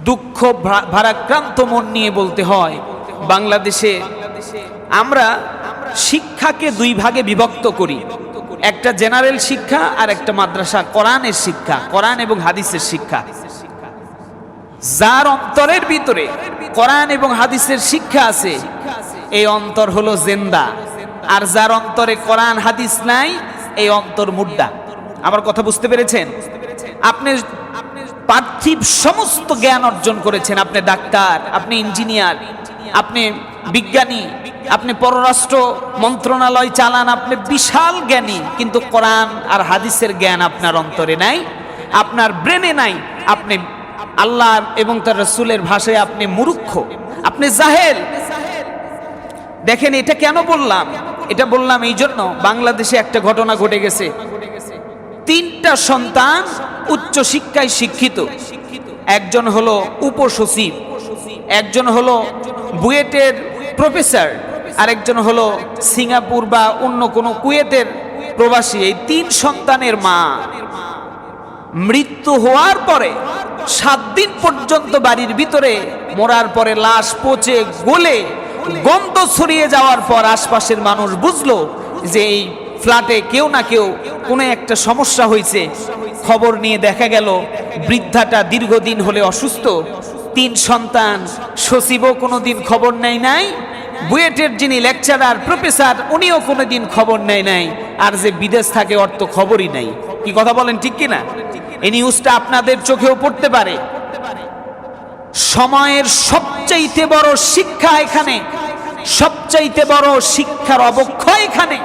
দুঃখ ভারাক্রান্ত মন নিয়ে বলতে হয়, বাংলাদেশে আমরা শিক্ষাকে দুই ভাগে বিভক্ত করি। একটা জেনারেল শিক্ষা আর একটা মাদ্রাসা কোরআনের শিক্ষা, কোরআন এবং হাদিসের শিক্ষা। যার অন্তরের ভিতরে কোরআন এবং হাদিসের শিক্ষা আছে, এই অন্তর হলো জিন্দা। আর যার অন্তরে কোরআন হাদিস নাই, এই অন্তর মুর্দা। আমার কথা বুঝতে পেরেছেন? আপনি পার্থিব সমস্ত জ্ঞান অর্জন করেছেন, আপনি ডাক্তার, আপনি ইঞ্জিনিয়ার, আপনি বিজ্ঞানী, আপনি পররাষ্ট্র মন্ত্রণালয় চালান, আপনি বিশাল জ্ঞানী, কিন্তু কোরআন আর হাদিসের জ্ঞান আপনার অন্তরে নাই, আপনার ব্রেনে নাই। আপনি আল্লাহ এবং তার রাসূলের ভাষায় আপনি মূর্খ, আপনি জাহেল। দেখেন, এটা কেন বললাম? এটা বললাম এই জন্য, বাংলাদেশে একটা ঘটনা ঘটে গেছে। 3টা সন্তান উচ্চ শিক্ষায় শিক্ষিত। একজন হলো উপসচিব, একজন হলো বুয়েটের প্রফেসর, আরেকজন হলো সিঙ্গাপুর বা অন্য কোনো কুয়েতের প্রবাসী। এই 3 সন্তানের মা মৃত্যু হওয়ার পরে 7 দিন পর্যন্ত বাড়ির ভিতরে, মরার পরে লাশ পচে গলে গন্ধ ছড়িয়ে যাওয়ার পর আশপাশের মানুষ বুঝলো যে এই ফ্ল্যাটে কেউ না কেউ কোনো একটা সমস্যা হয়েছে। খবর নিয়ে দেখা গেল বৃদ্ধাটা দীর্ঘদিন হলে অসুস্থ। 3 সন্তান, সচিবও কোনোদিন খবর নেয় নাই, বুয়েটের যিনি লেকচারার প্রফেসর উনিও কোনোদিন খবর নেয় নাই, আর যে বিদেশ থাকে ওর তো খবরই নাই। কি কথা বলেন, ঠিক কিনা? এই নিউজটা আপনাদের চোখেও পড়তে পারে। সময়ের সবচাইতে বড় শিক্ষা এখানে, সবচাইতে বড় শিক্ষার অবক্ষয় এখানে।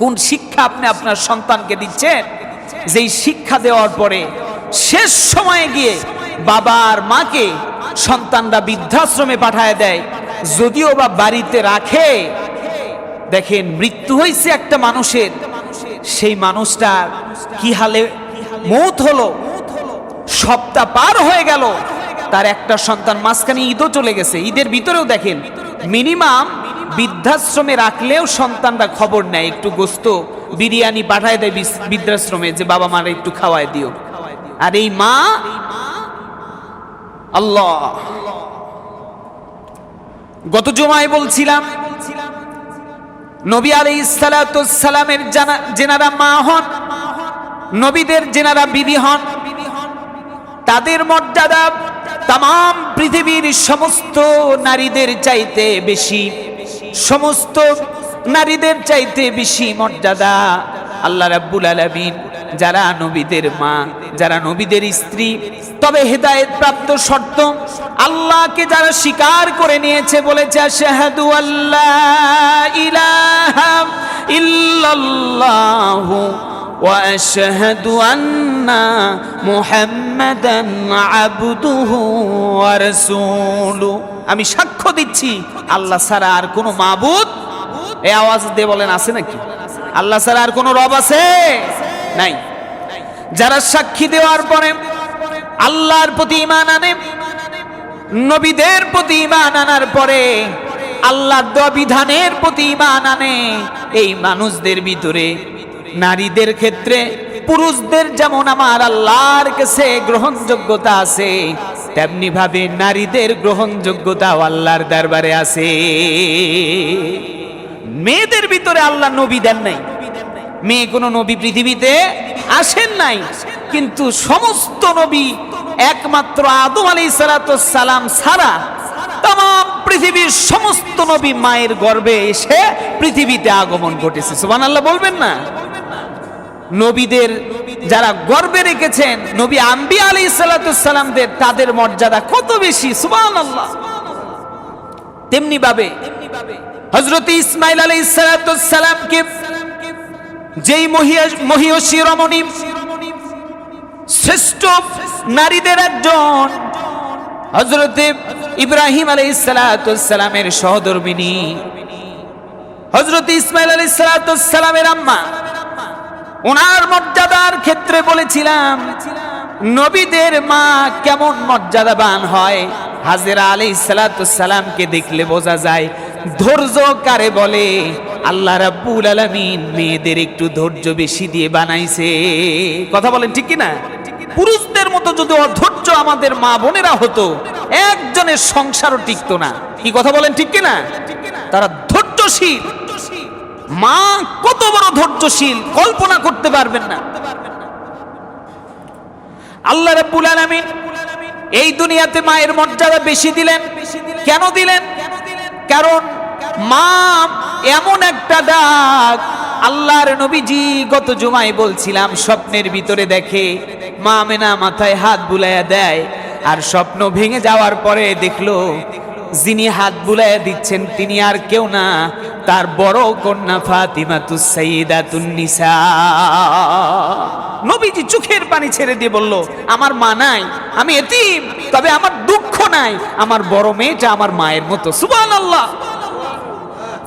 কোন শিক্ষা আপনি আপনার সন্তানকে দিচ্ছেন, যেই শিক্ষা দেওয়ার পরে শেষ সময়ে গিয়ে বাবা আর মাকে সন্তানরা বৃদ্ধাশ্রমে পাঠায় দেয়, যদিও বা বাড়িতে রাখে। দেখেন, মৃত্যু হয়েছে একটা মানুষের, সেই মানুষটা কি হালে মৌত হলো, সপ্তাহ পার হয়ে গেল, তার একটা সন্তান, মাঝখানে ঈদও চলে গেছে, ঈদের ভিতরেও দেখেন মিনিমাম বৃদ্ধাশ্রমে রাখলেও সন্তানরা খবর নেয়, একটু গোস্ত বিরিয়ানি পাঠায় দেয় বৃদ্ধাশ্রমে যে বাবা মারা একটু খাওয়ায় দিও। আর এই মা, আল্লাহ, গত জুমায় বলছিলাম নবী আলাইহিস সালাতু ওয়াস সালামের যেনারা মা হন, নবীদের যেনারা বিবি হন, তাদের মর্যাদা তামাম পৃথিবীর সমস্ত নারীদের চাইতে বেশি, সমস্ত নারীদের চাইতে বেশি মর্যাদা। আল্লাহ রাব্বুল আলামিন যারা নবীদের মা, যারা নবীদের স্ত্রী, তবে হেদায়েত প্রাপ্ত শর্ত, আল্লাহকে যারা স্বীকার করে নিয়েছে, বলেছে আশহাদু আল্লা ইলাহা ইল্লাল্লাহু ওয়া আশহাদু আন্না মুহাম্মাদান আবদুহু ওয়া রাসূলুহু। আমি সাক্ষ্য দিচ্ছি আল্লাহ ছাড়া আর কোনো মাবুদ, এই আওয়াজ দিয়ে বলেন, আছে নাকি? আল্লাহ ছাড়া আর কোনো রব আছে? নাই। যারা সাক্ষী দেওয়ার পরে আল্লাহর প্রতি ঈমান আনে, নবীদের প্রতি ঈমান আনার পরে আল্লাহর দেওয়া বিধানের প্রতি ঈমান আনে, এই মানুষদের ভিতরে নারীদের ক্ষেত্রে পুরুষদের যেমন আমার আল্লাহর কাছে গ্রহণযোগ্যতা আছে, তেমনি ভাবে নারীদের গ্রহণযোগ্যতাও আল্লাহর দরবারে আছে। মেয়েদের ভিতরে আল্লাহ নবী দেন নাই, মেয়ে কোনো নবী পৃথিবীতে আসেন নাই, কিন্তু সমস্ত নবী একমাত্র আদম আলাইহিস সালাম ছাড়া তাম পৃথিবীর সমস্ত নবী মায়ের গর্ভে এসে পৃথিবীতে আগমন ঘটেছে। সুবহানাল্লাহ বলবেন না? নবীদের যারা গর্ভে রেখেছেন, নবী আম্বিয়া আলাইহিস সালামদের, তাদের মর্যাদা কত বেশি, সুবহানাল্লাহ। তেমনি ভাবে হযরত ইসমাঈল আলাইহিস সালামকে, যেই মহিয়সী রমণী, শ্রেষ্ঠ নারীদের একজন, হযরত ইব্রাহিম আলাইহিস সালামের সহধর্মিণী, হযরত ইসমাঈল আলাইহিস সালামের আম্মা, ওনার মর্যাদার ক্ষেত্রে বলেছিলাম নবীদের মা কেমন মর্যাদাবান হয়। হাজেরা আলাইহিস সালামকে দেখলে বোঝা যায় ধৈর্য কারে বলে। আল্লাহ রাব্বুল আলামিন মেয়েদের একটু ধৈর্য বেশি দিয়ে বানাইছে। কথা বলেন ঠিক কি না? পুরুষদের মতো যদি অধৈর্য আমাদের মা বোনেরা হতো, একজনের সংসারও টিকতো না। কি কথা বলেন, ঠিক কিনা? তারা ধৈর্যশীল। মা কত বড় ধৈর্যশীল কল্পনা করতে পারবেন না। আল্লাহ রাব্বুল আলামিন এই দুনিয়াতে মায়ের মর্যাদা বেশি দিলেন। কেন দিলেন? কারণ মা এমন একটা ডাক। আল্লাহর নবীজি গত জুমায় বলছিলাম, স্বপ্নের ভিতরে দেখে মা আমেনা মাথায় হাত বুলাইয়া দেয়, আর স্বপ্ন ভেঙে যাওয়ার পরে দেখলো যিনি হাত বুলাইয়া দিচ্ছেন তিনি আর কেউ না, তার বড় কন্যা ফাতিমাতুস সাইয়্যিদাতুন নিসা। নবীজি চোখের পানি ছেড়ে দিয়ে বলল, আমার মা নাই, আমি এতিম, তবে আমার দুঃখ নাই, আমার বড় মেয়েটা আমার মায়ের মতো। সুবহানাল্লাহ।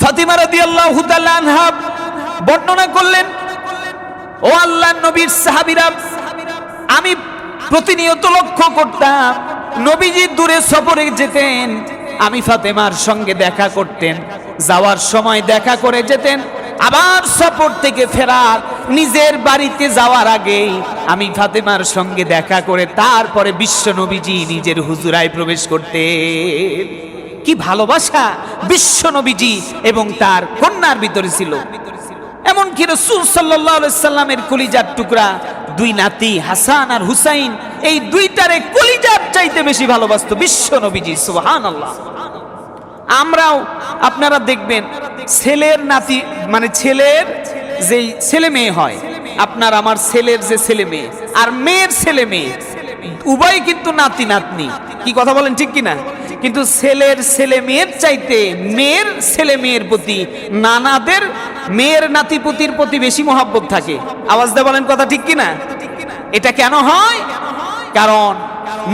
ফাতিমা রাদিয়াল্লাহু তাআলা আনহা বর্ণনা করলেন, ও আল্লাহর নবীর সাহাবীরা, আমি প্রতিনিয়ত লক্ষ্য করতাম নবীজি দূরে সফরে যেতেন, আমি ফাতেমার সঙ্গে দেখা করতেন, যাওয়ার সময় দেখা করে যেতেন, আবার সফর থেকে ফেরার নিজের বাড়িতে যাওয়ার আগেই আমি ফাতেমার সঙ্গে দেখা করে তারপরে বিশ্ব নবীজি নিজের হুজুরায় প্রবেশ করতেন। কি ভালোবাসা বিশ্ব নবীজি এবং তার কন্যার ভিতরে ছিল। এমনকি রাসূল সাল্লাল্লাহু আলাইহি সাল্লামের কলিজার টুকরা দুই নাতি হাসান আর হুসাইন, এই দুইটারে কলিজার চাইতে বেশি ভালোবাসতো বিশ্ব নবীজি। সুবহানাল্লাহ। আমরাও আপনারা দেখবেন ছেলের নাতি মানে ছেলের যে ছেলে মেয়ে হয়, আপনার আমার ছেলের যে ছেলে মেয়ে আর মেয়ের ছেলে মেয়ে উভয় কিন্তু নাতি নাতনি। কি কথা বলেন, ঠিক কিনা? কিন্তু ছেলের ছেলে মেয়ের চাইতে মেয়ের ছেলে মেয়ের প্রতি নানাদের মেয়ের নাতিপুতির প্রতি বেশি মহব্বত থাকে। আওয়াজ দিয়ে বলেন কথা ঠিক কিনা? এটা কেন হয়? কারণ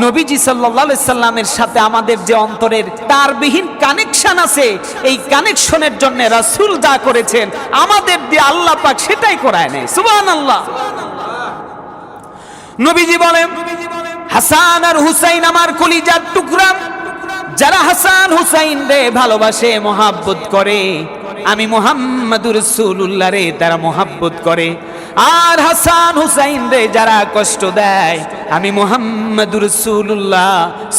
নবীজি সাল্লাল্লাহু আলাইহি সাল্লামের সাথে আমাদের যে অন্তরের তারবিহীন কানেকশন আছে, এই কানেকশনের জন্য রাসূল যা করেছেন আমাদের দিয়ে আল্লাহ পাক সেটাই করায় নেয়। সুবহানাল্লাহ। নবীজি বলেন, হাসান আর হুসাইন আমার কলিজার টুকরা, যারা হাসান হুসাইন রে ভালোবাসে মহাব্বত করে, আমি মুহাম্মদুর রাসূলুল্লাহ রে তারা মহাব্বত করে। আর হাসান হুসাইন রে যারা কষ্ট দেয়, আমি মুহাম্মদুর রাসূলুল্লাহ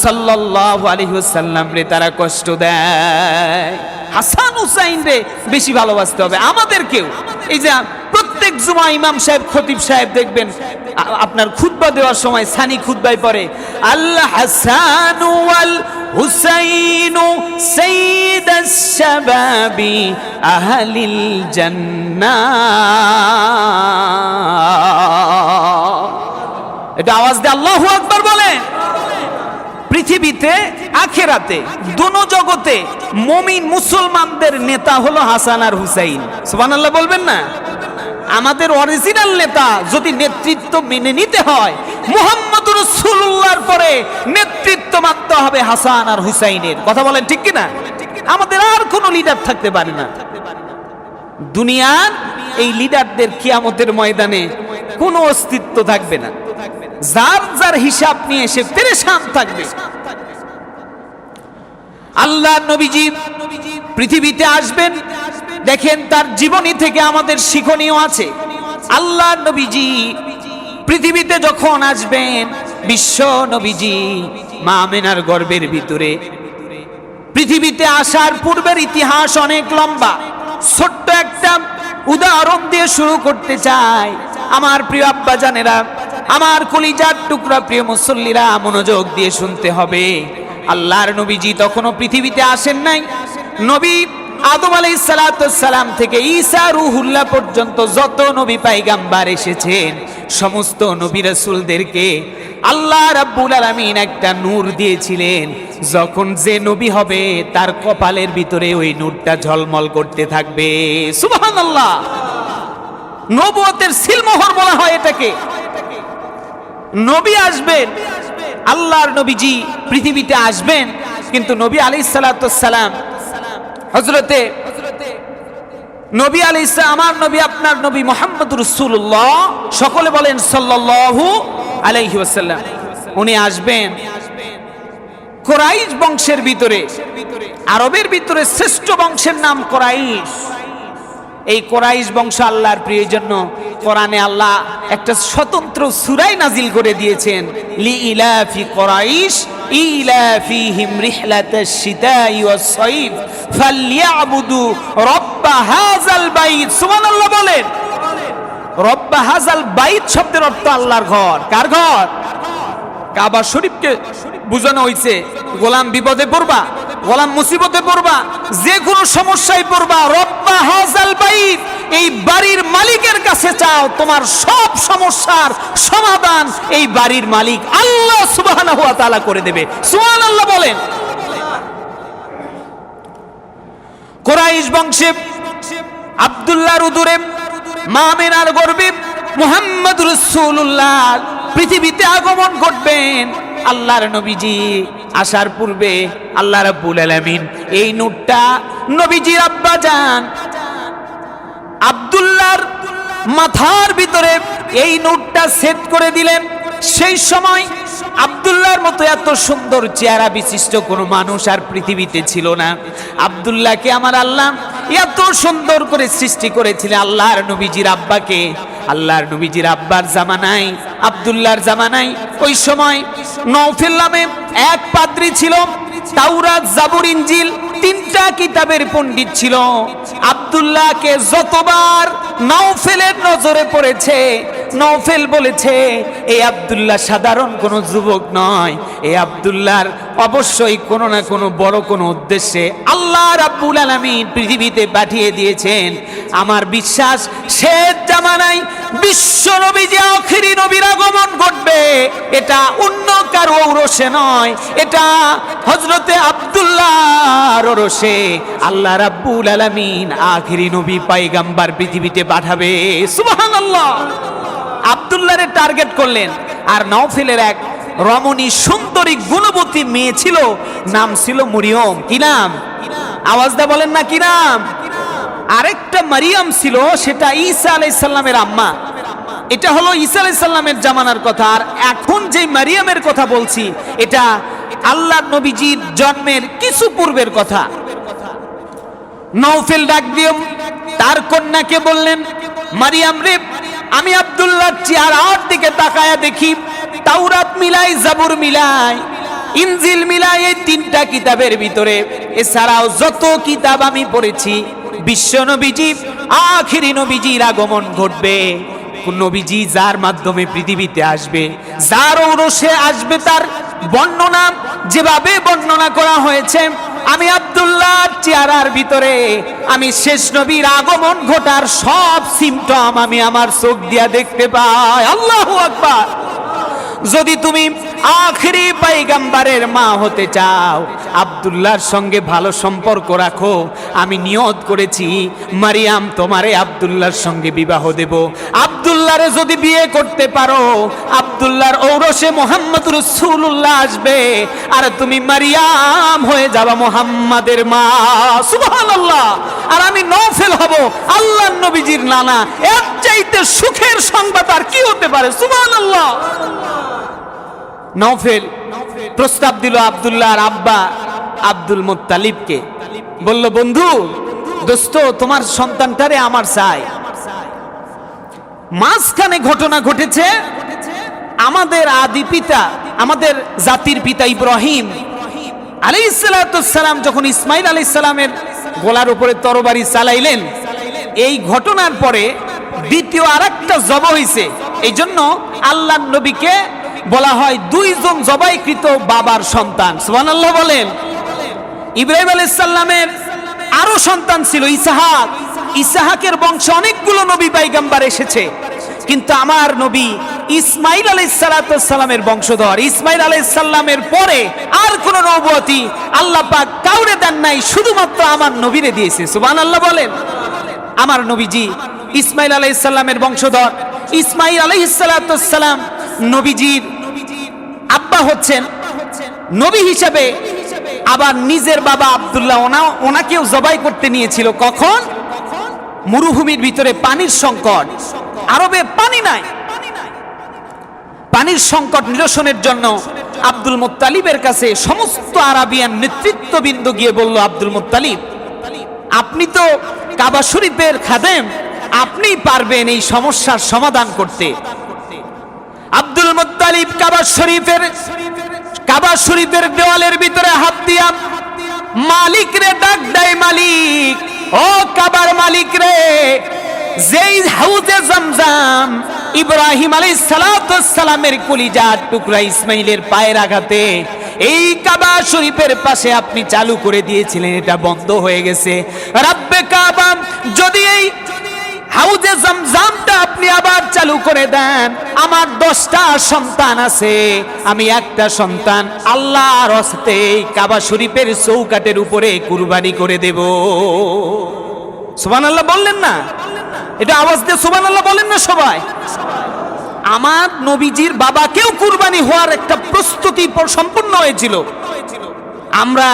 সাল্লাল্লাহু আলাইহি ওয়াসাল্লাম রে তারা কষ্ট দেয়। হাসান হুসাইন রে বেশি ভালোবাসতে হবে আমাদেরকেও। এই যে প্রত্যেক জুমা ইমাম সাহেব খতিব সাহেব দেখবেন আপনার খুতবা দেওয়ার সময় সানি খুতবায় পড়ে, আল হাসানু ওয়াল হুসাইনু সাইয়্যিদাস শাবাবি আহলিল জান্নাহ। এটা আওয়াজ দিয়ে আল্লাহু আকবার বলেন। পৃথিবীতে আখিরাতে দুনো জগতে মুমিন মুসলমানদের নেতা হলো হাসান আর হুসাইন। সুবহানাল্লাহ বলবেন না? আমাদের অরিজিনাল নেতা যদি নেতৃত্ব মেনে নিতে হয়, মুহাম্মদুর রাসূলুল্লাহর পরে নেতৃত্ব মানতে হবে হাসান আর হুসাইনের। কথা বলেন ঠিক কিনা? আমাদের আর কোনো লিডার থাকতে পারে না। দুনিয়ার এই লিডারদের কিয়ামতের ময়দানে কোনো অস্তিত্ব থাকবে না, যার যার হিসাব নিয়ে সে পেরেশান থাকবে। আল্লাহ নবীজি পৃথিবীতে আসবেন, দেখেন তার জীবনী থেকে আমাদের শিক্ষণীয় আছে। আল্লাহ নবীজি পৃথিবীতে যখন আসবেন, বিশ্ব নবীজি মা আমেনার গর্ভের ভিতরে পৃথিবীতে আসার পূর্বের ইতিহাস অনেক লম্বা। ছোট্ট একটা উদাহরণ দিয়ে শুরু করতে চাই। আমার প্রিয় আব্বা জানেরা, আমার কলিজার টুকরা প্রিয় মুসল্লিরা, মনোযোগ দিয়ে শুনতে হবে। আল্লাহর নবীজি তখনও পৃথিবীতে আসেন নাই। নবী আদম আলাইহিস সালাম থেকে ঈসা রূহুল্লাহ পর্যন্ত যত নবী পায়গাম্বার এসেছেন, সমস্ত নবী রাসূলদেরকে আল্লাহ রাব্বুল আলামিন একটা নূর দিয়েছিলেন। যখন যে নবী হবে তার কপালের ভিতরে ওই নূরটা ঝলমল করতে থাকবে। সুবহানাল্লাহ। নবুয়তের সিলমোহর বলা হয় এটাকে। নবী আসবেন, আল্লাহর নবীজি পৃথিবীতে আসবেন, কিন্তু নবী আলাইহিস সালাম হযরতে নবী আলাইহিস আমার নবী আপনার নবী মুহাম্মদুর রাসূলুল্লাহ, সকলে বলেন সাল্লাল্লাহু আলাইহি ওয়াসাল্লাম, উনি আসবেন কুরাইশ বংশের ভিতরে। আরবের ভিতরে শ্রেষ্ঠ বংশের নাম কুরাইশ। এই কুরাইশ বংশ আল্লাহর প্রিয় জন্য কোরআনে আল্লাহ একটা স্বতন্ত্র সূরাই নাজিল করে দিয়েছেন, লি ইলাফি কুরাইশ ইলাফিহিম রিহলাতাশ শিতাই ওয়াস সাইফ ফালইয়াবুদু রব্ব হাযাল বাইত। সুবহানাল্লাহ বলেন। রব্ব হাযাল বাইত শব্দের অর্থ আল্লাহর ঘর। কার ঘর? কাবা শরীফকে বুঝানো হয়েছে গোলাম বিপদে পড়বা, গোলাম মুসিবতে পড়বা, যে কোনো সমস্যায় পড়বা, রব্বা হাযাল বাইত, এই বাড়ির মালিকের কাছে চাও, তোমার সব সমস্যার সমাধান এই বাড়ির মালিক আল্লাহ সুবহানাহু ওয়া তাআলা করে দেবে। সুবহানাল্লাহ বলেন। কুরাইশ বংশে আব্দুল্লাহর উদরে মা আমিনার গর্ভে মুহাম্মদুর রাসূলুল্লাহ পৃথিবীতে আগমন করবেন। আল্লাহর নবীজি আসার পূর্বে আল্লাহ রাব্বুল আলামিন এই নূরটা নবীজির আব্বা জান আব্দুল্লাহর মাথার ভিতরে এই নূরটা সেট করে দিলেন। সেই সময় আব্দুল্লাহর মতো এত সুন্দর চেহারা বিশিষ্ট কোনো মানুষ আর পৃথিবীতে ছিল না। আব্দুল্লাহকে আমার আল্লাহ এত সুন্দর করে সৃষ্টি করেছিলেন। আল্লাহর নবীজির আব্বাকে, আল্লাহর নবীজির আব্বার জামানায়, আব্দুল্লাহর জামানায় ওই সময় নওফেল নামে এক পাদ্রী ছিল। তাওরাত, জাবুর, ইনজিল তিনটা কিতাবের পণ্ডিত ছিল। আব্দুল্লাহকে যতবার নওফেলের নজরে পড়েছে, নওফেল বলেছে এই আব্দুল্লাহ সাধারণ কোনো যুবক নয়, এই আব্দুল্লাহর অবশ্যই কোনো না কোনো বড় কোনো উদ্দেশ্যে আল্লাহ রাব্বুল আলামিন পৃথিবীতে পাঠিয়ে দিয়েছেন। আমার বিশ্বাস শেষ জামানায় বিশ্ব নবী যে আখিরি নবীর আগমন ঘটবে, এটা অন্য কারো ঔরসে নয়, এটা হযরতে আব্দুল্লাহর ঔরসে আল্লাহ রাব্বুল আলামিন আখিরি নবী পয়গম্বর পৃথিবীতে পাঠাবে। সুবহানাল্লাহ। আব্দুল্লাহরে টার্গেট করলেন। আর নওফেলের এক রমণী সুন্দরী গুণবতী মেয়ে ছিল, নাম ছিল মরিয়ম। কি নাম? আওয়াজটা বলেন না, কি নাম? আরেকটা মারিয়াম ছিল, সেটা ঈসা আলাইহিস সালামের আম্মা। এটা হলো ঈসা আলাইহিস সালামের জামানার কথা। আর এখন যে মারিয়ামের কথা বলছি, এটা আল্লাহর নবীজির জন্মের কিছু পূর্বের কথা। নওফেল ডাক দিয়ে তার কন্যাকে বললেন, মারিয়াম রে, আমি আব্দুল্লাহর চেহারার দিকে তাকায়া দেখি তাওরাত মিলাই, জাবুর মিলাই, ইনজিল মিলাই, এই তিনটা কিতাবের ভিতরে এছাড়াও যত কিতাব আমি পড়েছি, বিশ্ব নবীজি আখিরি নবীজির আগমন ঘটবে। নবীজি যার মাধ্যমে পৃথিবীতে আসবে, যার ঔরসে আসবে, তার বর্ণনা যেভাবে বর্ণনা করা হয়েছে, আমি আব্দুল্লাহর চেহারার ভিতরে আমি শেষ নবীর আগমন ঘটার সব সিমটম আমি আমার চোখ দিয়া দেখতে পাই। আল্লাহু আকবার। যদি তুমি আখিরি পয়গম্বরের মা হতে চাও, আব্দুল্লাহর সঙ্গে ভালো সম্পর্ক রাখো। আমি নিয়ত করেছি মারিয়াম তোমারে আব্দুল্লাহর সঙ্গে বিবাহ দেব। আব্দুল্লাহরে যদি বিয়ে করতে পারো, আব্দুল্লাহর ঔরসে মুহাম্মদুর রাসূলুল্লাহ আসবে, আর তুমি মারিয়াম হয়ে যাবা মুহাম্মাদের মা। সুবহানাল্লাহ। আর আমি নওফেল হব আল্লাহর নবীজির নানা। এর চাইতে সুখের সংবাদ আর কি হতে পারে? সুবহানাল্লাহ। নওফেল প্রস্তাব দিল আব্দুল্লাহর আব্বা আব্দুল মুত্তালিবকে। বলল, বন্ধু, দোস্ত, তোমার সন্তানটারে আমার চাই। মাঝখানে ঘটনা ঘটেছে, আমাদের আদি পিতা, আমাদের জাতির পিতা ইব্রাহিম আলাইহিস সালাম যখন ইসমাইল আলাইহিস সালামের গলার উপরে তরবারি চালাইলেন, এই ঘটনার পরে দ্বিতীয় আরেকটা জব হইছে। এই জন্য আল্লাহর নবীকে বলা হয় দুইজন জবাইকৃত বাবার সন্তান। সুবহানাল্লাহ বলেন। ইব্রাহিম আলাইহিস সালামের আরো সন্তান ছিল ইসহাক। ইসহাকের বংশে অনেকগুলো নবী পয়গম্বর এসেছে, কিন্তু আমার নবী ইসমাইল আলাইহিস সালামের বংশধর। ইসমাইল আলাইহিস সালামের পরে আর কোন নবুয়তি আল্লাহ পাক কাউরে দেন নাই, শুধুমাত্র আমার নবীরে দিয়েছে। সুবহানাল্লাহ বলেন। আমার নবীজি ইসমাইল আলাইহিস সালামের বংশধর। ইসমাইল আলাইহিস সালাম নবীজির আব্বা হচ্ছেন নবী হিসেবে। আবার নিজের বাবা আব্দুল্লাহ ওনাকেও জবাই করতে নিয়েছিল। কখন? মরুভূমির ভিতরে পানির সংকট, আরবে পানি নাই। পানির সংকট নিরসনের জন্য আব্দুল মুত্তালিবের কাছে সমস্ত আরাবিয়ান নেতৃত্ববৃন্দ গিয়ে বলল, আব্দুল মুত্তালিব, আপনি তো কাবা শরীফের খাদেম, আপনি পারবেন এই সমস্যার সমাধান করতে। আব্দুল মুত্তালিব কাবা শরীফের দেওয়ালের ভিতরে হাত দিয়া মালিক রে ডাক দেয়, মালিক, ও কাবার মালিক রে, যেই হাউজে জমজম ইব্রাহিম আলাইহিস সালাতু ওয়াস সালামের কলিজার টুকরা ইসমাইলের পায়ের আঘাতে এই কাবা শরীফের পাশে আপনি চালু করে দিয়েছিলেন, এটা বন্ধ হয়ে গেছে। রব্বে কাবা, যদি এই হাউজে জমজমটা আপনি আবার চালু করে দেন, আমার 10টা সন্তান আছে, আমি একটা সন্তান আল্লাহর হস্তে কাবা শরীফের চৌকাঠের উপরে কুরবানি করে দেব। সুবহানাল্লাহ বললেন না? এটা আওয়াজ দিয়ে সুবহানাল্লাহ বলেন না সবাই? আমার নবীজির বাবাকেও কুরবানি হওয়ার একটা প্রস্তুতি সম্পূর্ণ হয়েছিল। আমরা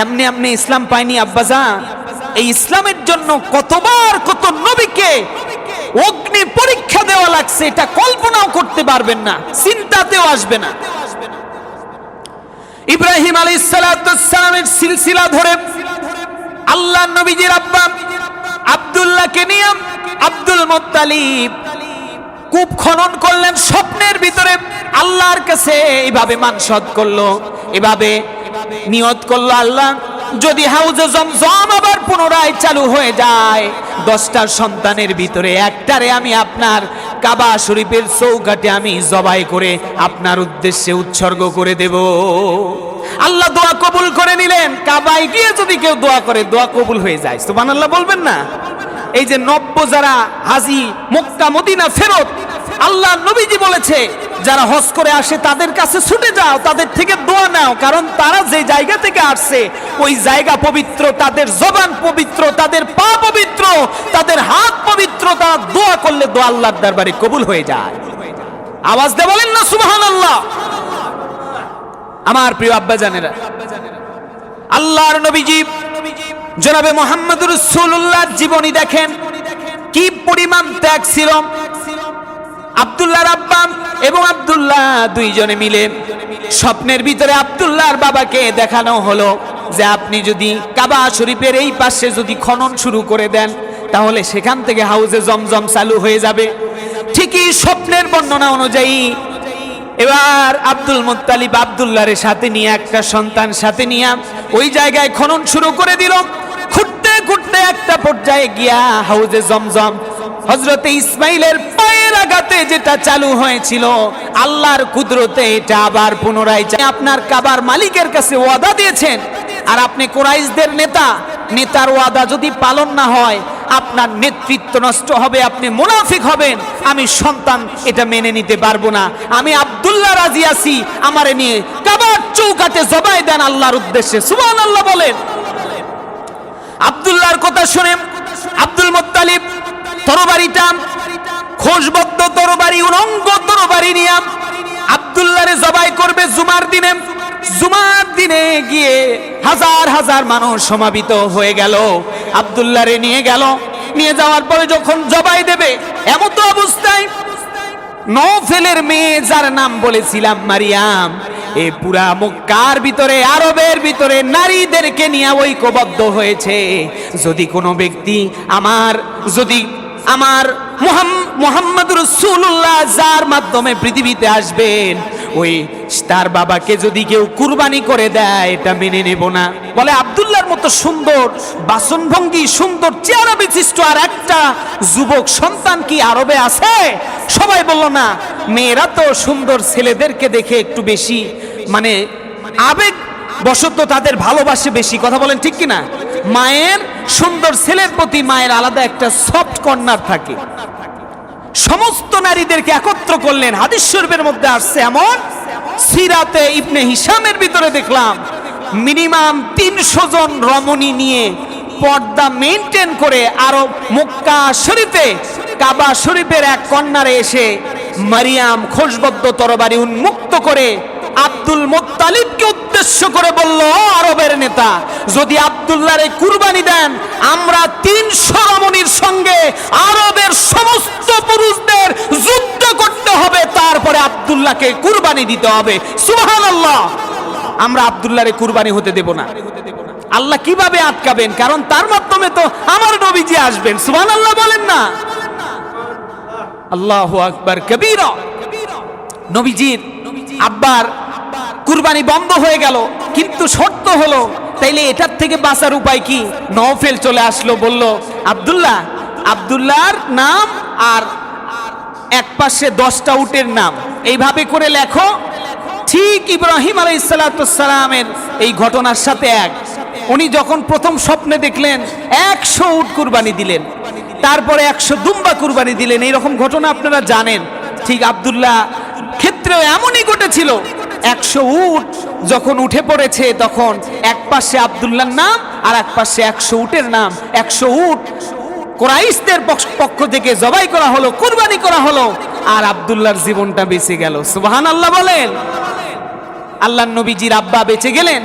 এমনি এমনি ইসলাম পাইনি আব্বাজান। এই ইসলামের জন্য কতবার কত নবীকে অগ্নি পরীক্ষা দেওয়া লাগছে, এটা কল্পনাও করতে পারবেন না, চিন্তাতেও আসবে না। ইব্রাহিম আলাইহিস সালাতু ওয়াস সালামের সিলসিলা ধরে আল্লাহ নবীজির আব্বা আব্দুল্লাহকে নিয়ে আব্দুল মুত্তালিব কূপ খনন করলেন স্বপ্নের ভিতরে, আল্লাহর কাছে এইভাবে মানসদ করলো, এভাবে নিয়ত করলো, আল্লাহ যদি হাউজে জমজম আবার পুনরায় চালু হয়ে যায়, 10টা সন্তানের ভিতরে একটারে আমি আপনার কাবা শরীফের চৌকাঠে আমি জবাই করে আপনার উদ্দেশ্যে উৎসর্গ করে দেব। আল্লাহ দোয়া কবুল করে নিলেন। কাবায় গিয়ে যদি কেউ দোয়া করে, দোয়া কবুল হয়ে যায়। সুবহানাল্লাহ বলবেন না? এই যে নব্য যারা হাজি মক্কা মদিনা ফেরত, আল্লাহ নবীজি বলেছে যারা হজ করে আসে তাদের কাছে ছুটে যাও, তাদের থেকে দোয়া নাও, কারণ তারা যে জায়গা থেকে আসছে ওই জায়গা পবিত্র, তাদের জবান পবিত্র, তাদের পা পবিত্র, তাদের হাত পবিত্র, তারা দোয়া করলে দোয়া আল্লাহর দরবারে কবুল হয়ে যায়। আওয়াজ দিয়ে বলেন না সুবহানাল্লাহ? আমার প্রিয় আব্বাজানেরা, আল্লাহর নবীজি জনাবে মুহাম্মদুর রাসূলুল্লাহর জীবনী দেখেন, কি পরিমাণ ত্যাগ ছিল। আব্দুল্লাহর আব্বা এবং আব্দুল্লাহ দুইজনে মিলে স্বপ্নের ভিতরে আব্দুল্লাহর বাবাকে দেখানো হলো যে আপনি যদি কাবা শরীফের এই পাশে যদি খনন শুরু করে দেন, তাহলে সেখান থেকে হাউজে জমজম চালু হয়ে যাবে। ঠিকই স্বপ্নের বর্ণনা অনুযায়ী এবার আব্দুল মুত্তালিব আব্দুল্লাহর সাথে নিয়ে, একটা সন্তান সাথে নিয়ে ওই জায়গায় খনন শুরু করে দিল। খুঁড়তে খুঁড়তে একটা পর্যায়ে গিয়া হাউজে জমজম হযরতে ইসমাইলের পায়ের আঘাতে যেটা চালু হয়েছিল, আল্লাহর কুদরতে এটা আবার পুনরায় আপনার কাবার মালিকের কাছে ওয়াদা দিয়েছেন, আর আপনি কুরাইশদের নেতার ওয়াদা যদি পালন না হয়, আপনার নেতৃত্ব নষ্ট হবে, আপনি মুনাফিক হবেন। আমি সন্তান এটা মেনে নিতে পারবো না। আমি আব্দুল্লাহ রাজি আছি, আমারে নিয়ে কাবার চৌকাঠে জবাই দেন আল্লাহর উদ্দেশ্যে। সুবহানাল্লাহ বলেন। আব্দুল্লাহর কথা শুনে আব্দুল মুত্তালিব তরবারিটা, খোশবদ্ধ তরবারি, উলঙ্গ তরবারি নিয়ে আব্দুল্লাহরে জবাই করবে জুমার দিনে গিয়ে হাজার হাজার মানুষ সমাবেত হয়ে গেল। আব্দুল্লাহরে নিয়ে যাওয়ার পরে যখন জবাই দেবে, এমত অবস্থায় নওফেলের মেয়ে যার নাম বলেছিলাম মারিয়াম, এই পুরা মক্কার ভিতরে, আরবের ভিতরে নারীদেরকে নিয়ে ঐক্যবদ্ধ হয়েছে। যদি কোনো ব্যক্তি আমার মুহাম্মদ রাসূলুল্লাহ যার মাধ্যমে পৃথিবীতে আসবেন, ওই তার বাবাকে যদি কেউ কুরবানি করে দেয়, এটা মেনে নেব না। বলে আব্দুল্লাহর মতো সুন্দর বাসনভঙ্গি, সুন্দর চেহারা বিশিষ্ট আর একটা যুবক সন্তান কি আরবে আছে? সবাই বলল না। মেয়েরা তো সুন্দর ছেলেদেরকে দেখে একটু বেশি আবেগ বশত তাদের ভালোবাসে বেশি। কথা বলেন ঠিক কিনা? মায়ের সুন্দর ছেলের প্রতি মায়ের আলাদা একটা সফট কর্নার থাকে। সমস্ত নারীদেরকে একত্র করলেন। হাদিস শরীফের মধ্যে আসছে, এমন সিরাতে ইবনে হিশামের ভিতরে দেখলাম মিনিমাম 300 জন রমণী নিয়ে পর্দা মেইনটেইন করে আরব মক্কা শরীফে কাবা শরীফের এক কর্নারে এসে মারিয়াম খোশবদ্ধ তরবারি উন্মুক্ত করে আব্দুল মুত্তালিবকে উদ্দেশ্য করে বলল, আরবের নেতা, যদি আব্দুল্লাহরে কুরবানি দেন, আমরা 300 রমণীর সঙ্গে আরবের সমস্ত পুরুষদের যুদ্ধ করতে হবে, তারপরে আব্দুল্লাহকে কুরবানি দিতে হবে। সুবহানাল্লাহ। আমরা আব্দুল্লাহরে কুরবানি হতে দেব না। আল্লাহ কিভাবে আটকাবেন? কারণ তার মাধ্যমে তো আমার নবীজি আসবেন। সুবহানাল্লাহ বলেন না? আল্লাহু আকবার কবীরা। নবীজির আব্বার কুরবানি বন্ধ হয়ে গেল, কিন্তু শর্ত হলো, তাইলে এটার থেকে বাঁচার উপায় কি? নওফেল চলে আসলো, বলল আব্দুল্লাহ, আব্দুল্লাহর নাম আর এক পাশে 10টা উটের নাম এইভাবে করে লেখো, ঠিক ইব্রাহিম আলাইহিস সালামের এই ঘটনার সাথে এক। উনি যখন প্রথম স্বপ্নে দেখলেন 100 উট কুরবানি দিলেন, তারপরে 100 দুম্বা কুরবানি দিলেন। এইরকম ঘটনা আপনারা জানেন। ঠিক আব্দুল্লাহ ক্ষেত্রেও এমনই ঘটেছিল। 100 উট যখন উঠে পড়েছে, তখন এক পাশে আব্দুল্লাহর নাম আর এক পাশে 100 উটের নাম। 100 উট কুরাইশদের পক্ষ থেকে জবাই করা হলো, কুরবানি করা হলো, আর আব্দুল্লাহর জীবনটা বেঁচে গেল। সুবহানাল্লাহ বলেন। আল্লাহর নবীজির আব্বা বেঁচে গেলেন,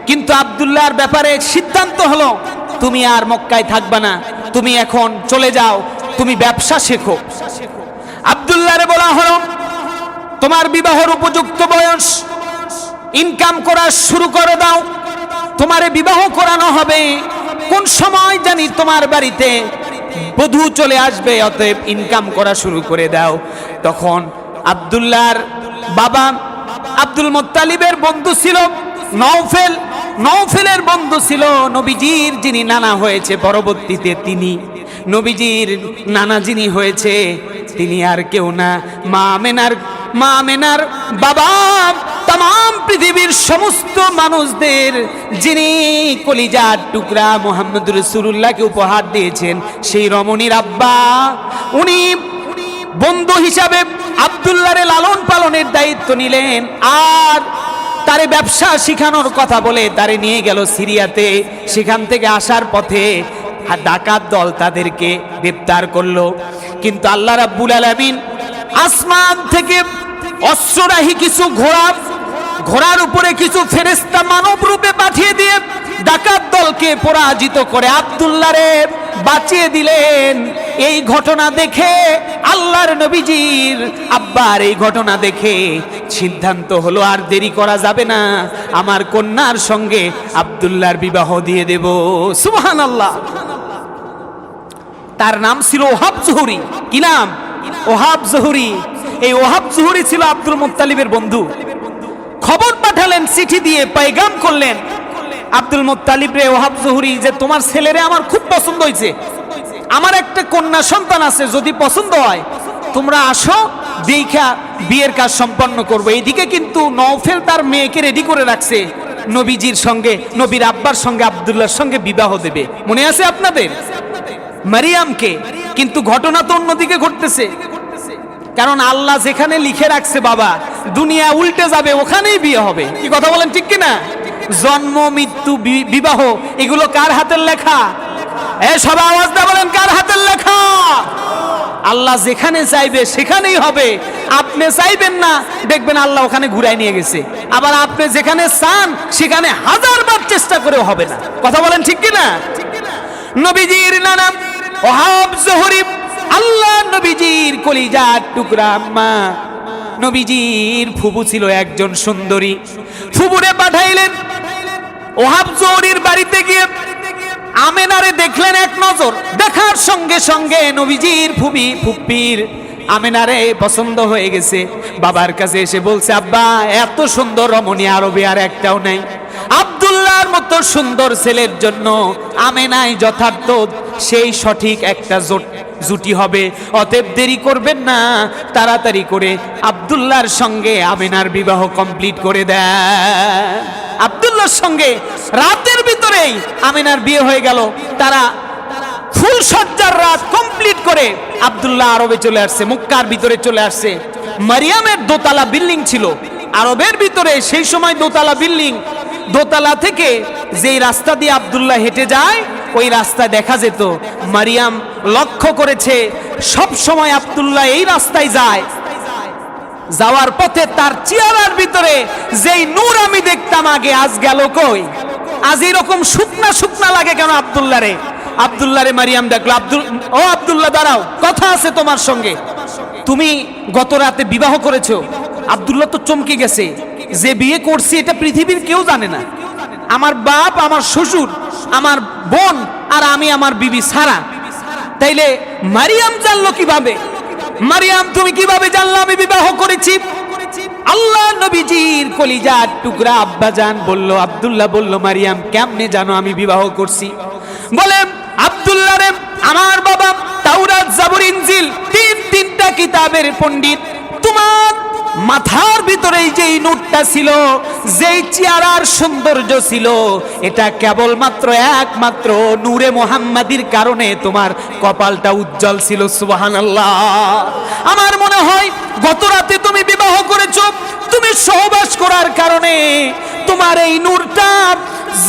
কিন্তু আব্দুল্লাহর ব্যাপারে সিদ্ধান্ত হলো, তুমি আর মক্কায় থাকবা না, তুমি এখন চলে যাও, তুমি ব্যবসা শেখো। আব্দুল্লাহরে বলা হলো, তোমার বিবাহের উপযুক্ত বয়স, ইনকাম করা শুরু করে দাও, তোমারে বিবাহ করানো হবে। কোন সময় জানি তোমার বাড়িতে বধূ চলে আসবে, অতএব ইনকাম করা শুরু করে দাও। তখন আব্দুল্লাহর বাবা আব্দুল মুত্তালিবের বন্ধু ছিল নওফেল, নওফেলের বন্ধু ছিল নবীজির যিনি নানা হয়েছে পরবর্তীতে, তিনি নবীজির নানা যিনি হয়েছে তিনি আর কেউ না, মা আমেনার বাবা तमाम পৃথিবীর সমস্ত মানুষদের যিনি কলিজার টুকরা মুহাম্মদ রাসূলুল্লাহকে উপহার দিয়েছেন, সেই রমণীর আব্বা। উনি বন্ধু হিসাবে আব্দুল্লাহরে লালন পালনের দায়িত্ব নিলেন, আর তারে ব্যবসা শিখানোর কথা বলে তারে নিয়ে গেল সিরিয়াতে। সেখান থেকে আসার পথে ডাকাত দল তাদেরকে গ্রেফতার করলো। কিন্তু আল্লাহ রাব্বুল আলামিন আসমান থেকে অশ্বরাহী কিছু ঘোড়ার উপরে কিছু ফেরেশতা মানব রূপে পাঠিয়ে দিয়ে ডাকাত দলকে পরাজিত করে আব্দুল্লাহরে বাঁচিয়ে দিলেন। এই ঘটনা দেখে আল্লাহর নবীজির আব্বার এই ঘটনা দেখে সিদ্ধান্ত হলো, আর দেরি করা যাবে না, আমার কন্যার সঙ্গে আব্দুল্লাহর বিবাহ দিয়ে দেব। সুবহানাল্লাহ। তার নাম ছিল ওহাব জুহরি। কি নাম? ওহাব জুহরি। এই ওহাব জুহরি ছিল আব্দুল মুত্তালিবের বন্ধু। খবর পাঠালেন, চিঠি দিয়ে পেগাম করলেন আব্দুল মুত্তালিব রে, ওহাব জুহরি, যে তোমার ছেলেরে আমার খুব পছন্দ হয়েছে, আমার একটা কন্যা সন্তান আছে, যদি পছন্দ হয় তোমরা আসো, দেখা বিয়ের কাজ সম্পন্ন করবো। এইদিকে কিন্তু নওফেল তার মেয়েকে রেডি করে রাখছে, নবীজির সঙ্গে, নবীর আব্বার সঙ্গে আব্দুল্লাহর সঙ্গে বিবাহ দেবে। মনে আছে আপনাদের? মারিয়ামকে। কিন্তু ঘটনা তো অন্যদিকে ঘটতেছে, কারণ আল্লাহ যেখানে লিখে রাখছে বাবা দুনিয়া উল্টে যাবে, ওখানেই বিয়ে হবে। কি কথা বলেন, ঠিক কিনা? জন্ম, মৃত্যু, বিবাহ এগুলো কার হাতের লেখা? সবাই আওয়াজ দিয়ে বলেন, কার হাতের লেখা? আল্লাহ যেখানে চাইবে সেখানেই হবে। আপনি চাইবেন না, দেখবেন আল্লাহ ওখানে ঘুরাই নিয়ে গেছে। আবার আপনি যেখানে চান সেখানে 1000বার চেষ্টা করেও হবে না। কথা বলেন, ঠিক কিনা? নবীজির নানা ওহাব জুহরি, আল্লাহ নবীজির কলিজার টুকরা আম্মা, নবীজির ফুবু ছিল একজন সুন্দরী। ফুবুরে পাঠাইলেন ওহাব জুহরির বাড়িতে গিয়ে আমেনারে দেখলেন এক নজর। দেখার সঙ্গে সঙ্গে নবীজির ফুপ্পির আমেনারে পছন্দ হয়ে গেছে। বাবার কাছে এসে বলছে, আব্বা, এত সুন্দর রমণী আরবে আর একটাও নাই। আব্দুল্লাহর মতো সুন্দর ছেলের জন্য আমেনাই যথার্থ, সেই সঠিক একটা জুটি হবে। অতএব দেরি করবেন না, তাড়াতাড়ি করে আব্দুল্লাহর সঙ্গে আমেনার বিবাহ কমপ্লিট করে দেয়। আব্দুল্লাহর সঙ্গে রাতের ভিতরেই আমেনার বিয়ে হয়ে গেল। তারা ফুল সজ্জার রাত কমপ্লিট করে আব্দুল্লাহ আরবে চলে আসছে, মক্কার ভিতরে চলে আসছে। মারিয়ামের দোতলা বিল্ডিং ছিল আরবের ভিতরে, সেই সময় দোতলা বিল্ডিং। দোতলা থেকে যেই রাস্তা দিয়ে আব্দুল্লাহ হেঁটে যায়, ওই রাস্তা দেখা যেত। মারিয়াম লক্ষ্য করেছে সব সময় আব্দুল্লাহ এই রাস্তায় যায়। যাওয়ার পথে তার চেহারার ভিতরে যেই নূর আমি দেখতাম আগে, আজ গেল কই? আজ এরকম শুকনা শুকনা লাগে কেন আব্দুল্লাহরে? আব্দুল্লাহরে মারিয়াম দেখলো। ও আব্দুল্লাহ, দাঁড়াও, কথা আছে তোমার সঙ্গে। তুমি গত রাতে বিবাহ করেছো। আব্দুল্লাহ তো চমকে গেছে, যে বিয়ে করছি এটা পৃথিবীর কেউ জানে না। আমার বাপ, আমার শ্বশুর, আমার বোন আর আমি, আমার বিবি সারা। তাইলে মারিয়াম জানলো কিভাবে? মারিয়াম তুমি কিভাবে জানলা আমি বিবাহ করেছি? আল্লাহ নবীজির কলিজার টুকরা আব্বাজান বলল, আব্দুল্লাহ বলল, মারিয়াম কেমনে জানো আমি বিবাহ করছি? বলে, আব্দুল্লাহ রে, আমার বাবা তাওরাত, জাবুর, ইনজিল তিনটা কিতাবের পণ্ডিত। তোমার মাথার ভিতরে যেই নূরটা ছিল, যেই চেহারার সৌন্দর্য ছিল, এটা কেবলমাত্র একমাত্র নূরে মুহাম্মাদির কারণে তোমার কপালটা উজ্জ্বল ছিল। সুবহানাল্লাহ। আমার মনে হয় গত রাতে তুমি বিবাহ করেছো, তুমি সহবাস করার কারণে তোমার এই নূরটা,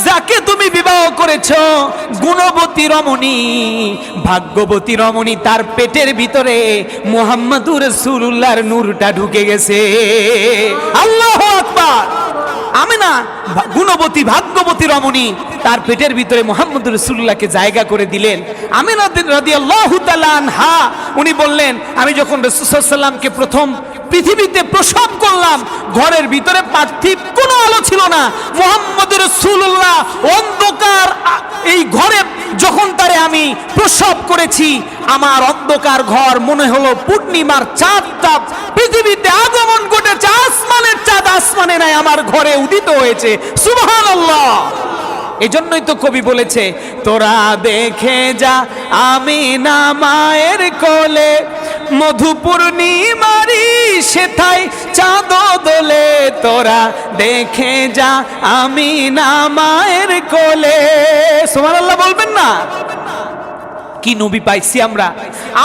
যাকে তুমি বিবাহ করেছো, গুণবতী রমণী, ভাগ্যবতী রমণী, তার পেটের ভিতরে মুহাম্মাদুর রাসূলুল্লাহর নূরটা ঢুকে গেছে। আল্লাহু আকবার। আমিনা গুণবতী, ভাগ্যবতী রমণী, তার পেটের ভিতরে মুহাম্মাদুর রাসূলুল্লাহকে জায়গা করে দিলেন। আমিনা রাদিয়াল্লাহু তাআলা আনহা উনি বললেন, আমি যখন রাসূল সাল্লাল্লাহু আলাইহি ওয়াসাল্লামকে প্রথম পৃথিবীতে প্রসব করলাম, ঘরের ভিতরে পার্থিব কোনো আলো ছিল না। মুহাম্মাদুর রাসূলুল্লাহ অন্ধকার এই ঘরে যখন তারে আমি প্রসব করেছি, আমার অন্ধকার ঘর মনে হলো পূর্ণিমার চাঁদটা পৃথিবীতে আগমন ঘটেছে। আসমানের চাঁদ আসমানে নাই, আমার ঘরে উদিত হয়েছে। সুবহানাল্লাহ। এজন্যই তো কবি বলেছে, তোরা দেখে যা আমিনা মায়ের কোলে, মধু পূর্ণিমারি সেথায় চাঁদ দোলে। তোরা দেখে যা আমিনা মায়ের কোলে। সুবহানাল্লাহ বলবেন না? কি নবী পাইছি আমরা!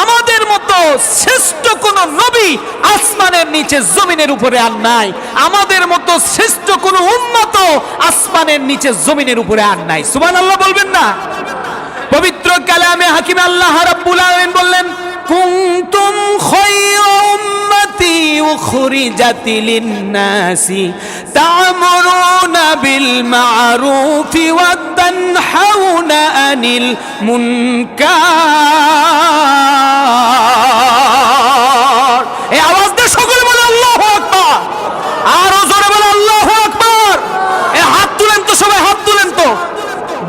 আমাদের মতো শ্রেষ্ঠ কোন নবী আসমানের নিচে জমিনের উপরে আর নাই। আমাদের মতো শ্রেষ্ঠ কোন উম্মত আসমানের নিচে জমিনের উপরে আর নাই। সুবহানাল্লাহ বলবেন না? পবিত্র কালামে হাকিমে আল্লাহ রাব্বুল আলামিন বললেন, কুনতুম খায়রা উম্মতি উখরিজাত লিন-নাসি তা'মুরুনা বিল মা'রুফি ওয়া তানহাউনা আনিল মুনকার। এই আওয়াজ দিয়ে সকলে বলে আল্লাহু আকবার। আরো জোরে বলে আল্লাহু আকবার। এই হাত তুলেন তো, সবাই হাত তুলেন তো।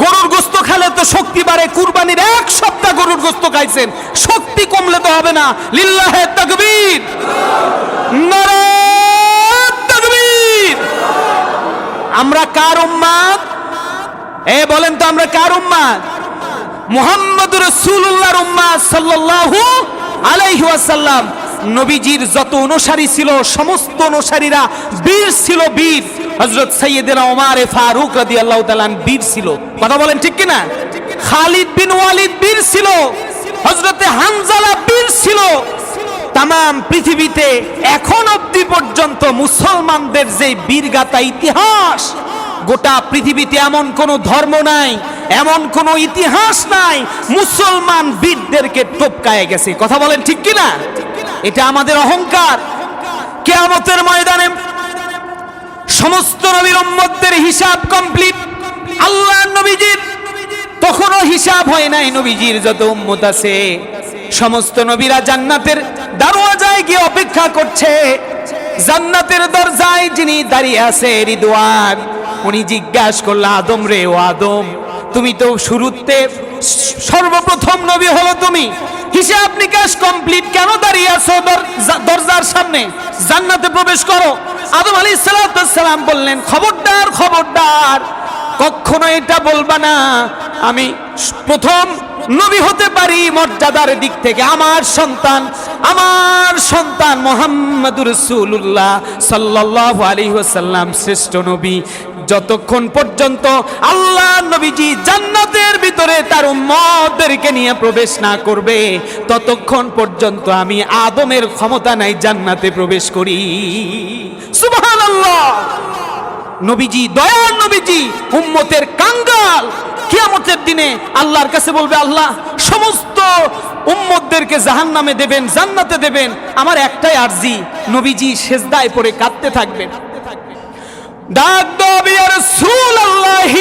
গরুর গোশত খেলে তো শক্তি বাড়ে। কুরবানির এক সপ্তাহ গরুর গোশত খাইছেন, শক্তি কমলে তো হবে না। লিল্লাহে তাকবীর, নারায়ে তাকবীর। আমরা কার উম্মত? বলেন তো, আমরা কার উম্মত? মুহাম্মদুর রাসূলুল্লাহর উম্মত সাল্লাল্লাহু আলাইহি ওয়াসাল্লাম। নবীজির যত অনুসারী ছিল, সমস্ত অনুসারীরা বীর ছিল, বীর। হযরত সাইয়েদনা ওমর ফারুক রাদিয়াল্লাহু তাআলা বীর ছিল। কথা বলেন ঠিক কি না? খালিদ বিন ওয়ালিদ বীর ছিল, হযরতে হানজালা বীর ছিল। তামাম পৃথিবীতে এখন অবধি পর্যন্ত মুসলমানদের যে বীরগাথা ইতিহাস, গোটা পৃথিবীতে এমন কোন ধর্ম নাই, এমন কোন ইতিহাস নাই মুসলমান বীরদেরকে টপকায় গেছে। কথা বলেন ঠিক কি না? এটা আমাদের অহংকার। কিয়ামতের ময়দানে সমস্ত নবীর উম্মতদের হিসাব কমপ্লিট। আল্লাহর নবীজির তখনও হিসাব হয় নাই। নবীজির যত উম্মত আছে সমস্ত নবীরা জান্নাতের দরওয়াজায় গিয়ে অপেক্ষা করছে। জান্নাতের দরজায় যিনি দাঁড়িয়ে আছে, রিদওয়ান, উনি জিজ্ঞাসা করল, আদম রে, ও আদম, তুমি তো শুরুতে সর্বপ্রথম নবী হলো তুমি, হিসাব নিকাশ কমপ্লিট, কেন দাঁড়িয়ে আছো দরজার সামনে? জান্নাতে প্রবেশ করো। আদম আলাইহিস সালাম বললেন, খবরদার, খবরদার, কখনো এটা বলবা না আমি প্রথম নবী হতে পারি মর্যাদার দিক থেকে। আমার সন্তান মুহাম্মাদুর রাসূলুল্লাহ সাল্লাল্লাহু আলাইহি ওয়াসাল্লাম শ্রেষ্ঠ নবী। যতক্ষণ পর্যন্ত আল্লাহ নবীজি জান্নাতের ভিতরে তার উম্মতদেরকে নিয়ে প্রবেশ না করবে, ততক্ষণ পর্যন্ত আমি আদমের ক্ষমতা নাই জান্নাতে প্রবেশ করি। সুবহানাল্লাহ। নবীজি, দয়ার নবীজি, উম্মতের কাঙ্গাল। কিয়ামতের দিনে আল্লাহর কাছে বলবে, আল্লাহ সমস্ত উম্মতদেরকে জাহান্নামে দেবেন, জান্নাতে দেবেন, আমার একটাই আরজি। নবীজি সেজদায় পড়ে কাঁদতে থাকবেন। ডাক দাও, ইয়া রাসূলুল্লাহ,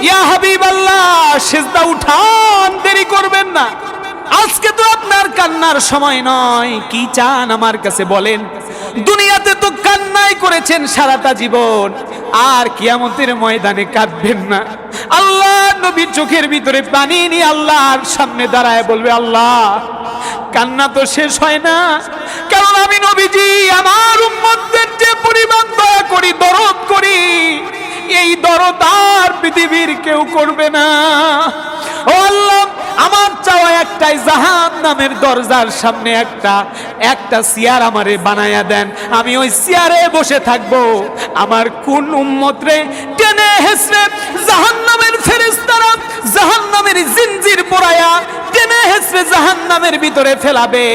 ইয়া হাবিবাল্লাহ, সেজদা উঠান, দেরি করবেন না। আজকে তো আপনার কান্নার সময় নয়। কি চান আমার কাছে বলেন? দুনিয়াতে তো কান্না অন্যায় করেছেন সারাটা জীবন, আর কিয়ামতের ময়দানে কাঁদবেন না। আল্লাহ নবীর চোখের ভিতরে পানি নিয়ে আল্লাহর সামনে দাঁড়ায় বলবে, আল্লাহ কান্না তো শেষ হয় না, কারণ আমি নবীজি আমার উম্মতদের যে পরিমাণ দয়া করি, দরদ করি, এই দরদ আর পৃথিবীর কেউ করবে না। ও আল্লাহ, আমার চাওয়া একটাই, জাহান্নামের দরজার সামনে একটা চেয়ার আমারে বানায়া দেন, আমি ওই চেয়ারে বসে থাকবো। আমার কোন উম্মতরে টেনে হেসড়ে জাহান্নামের ফেরেশতারা জাহান্নামের জিনজির পরায়া টেনে হেসড়ে জাহান্নামের ভিতরে ফেলাবে,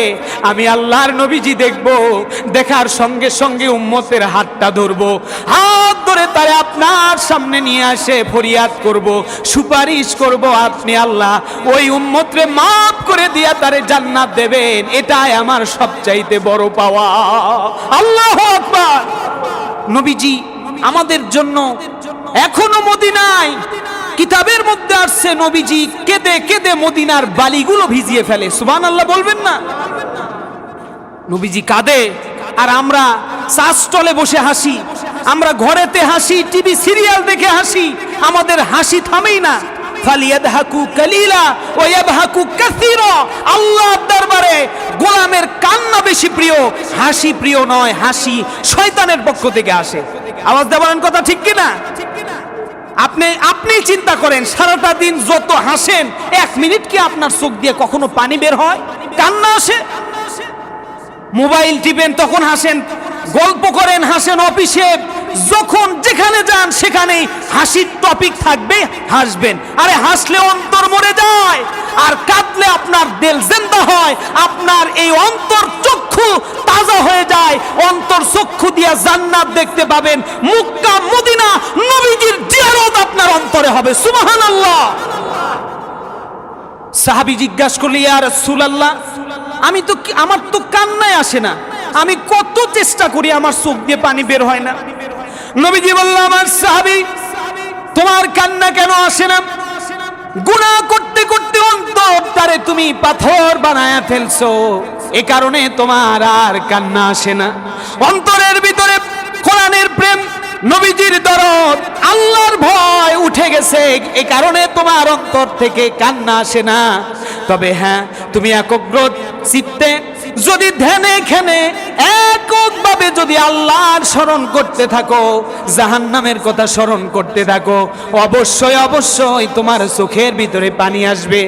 আমি আল্লাহর নবীজি দেখবো। দেখার সঙ্গে সঙ্গে উম্মতের হাতটা ধরবো, হাত ধরে তারে আপনার সামনে নিয়ে আসে ফরিয়াদ করব, সুপারিশ করব, আপনি আল্লাহ ওই উম্মতরে মাফ করে দিয়া তারে জান্নাত দেবেন। এটাই আমার সবচাইতে বড় পাওয়া। আল্লাহু আকবার। নবীজি আমাদের জন্য এখনো মদিনায়, কিতাবের মধ্যে আসছে নবীজি কেঁদে কেঁদে মদিনার বালিগুলো ভিজিয়ে ফেলে। সুবহানাল্লাহ বলবেন না? নবীজি কাঁদে আর আমরা চাষতলে বসে হাসি, আমরা ঘরেতে হাসি, টিভি সিরিয়াল দেখে হাসি, আমাদের হাসি থামেই না। ফালিয়াদহাকু কালিলা ওয়া ইয়াবহাকু কাসীরা। আল্লাহর দরবারে গোলামের কান্না বেশি প্রিয়, হাসি প্রিয় নয়। হাসি শয়তানের পক্ষ থেকে আসে। আওয়াজ দিয়ে বলেন কথা ঠিক কি না? আপনি চিন্তা করেন, সারাটা দিন যত হাসেন, 1 মিনিট কি আপনার চোখ দিয়ে কখনো পানি বের হয়, কান্না আসে? মোবাইল টিপেন তখন হাসেন, গল্প করেন হাসেন, অফিসে যখন যেখানে যান সেখানেই হাসির টপিক থাকবে, হাসবেন। আরে হাসলে অন্তর মরে যায়, আর কাঁদলে আপনার দিল জিন্দা হয়, আপনার এই অন্তর চক্ষু তাজা হয়ে যায়। অন্তর চক্ষু দিয়া জান্নাত দেখতে পাবেন, মক্কা মদিনা নবীজির জিয়ারত আপনার অন্তরে হবে। সুবহানাল্লাহ। সাহাবী জিজ্ঞাসা করলে, ইয়া রাসূলুল্লাহ, আমার তো কান্নায় আসে না, আমি কত চেষ্টা করি, আমার চোখ দিয়ে পানি বের হয় না। নবীজি বলল, আমার সাহাবী, তোমার কান্না কেন আসে না? গুনাহ করতে করতে অন্তরটারে তুমি পাথর বানায়া ফেলছো, এ কারণে তোমার আর কান্না আসে না। অন্তরের ভিতরে কোরআনের প্রেম, নবীজির দরদ, আল্লাহর ভয় উঠে গেছে, এ কারণে তোমার অন্তর থেকে কান্না আসে না। তবে হ্যাঁ, তুমি একগ্র চিত্তে যদি ধ্যানে খেনে এককভাবে যদি আল্লাহর স্মরণ করতে থাকো, জাহান্নামের কথা স্মরণ করতে থাকো, অবশ্যই অবশ্যই তোমার চোখের ভিতরে পানি আসবে।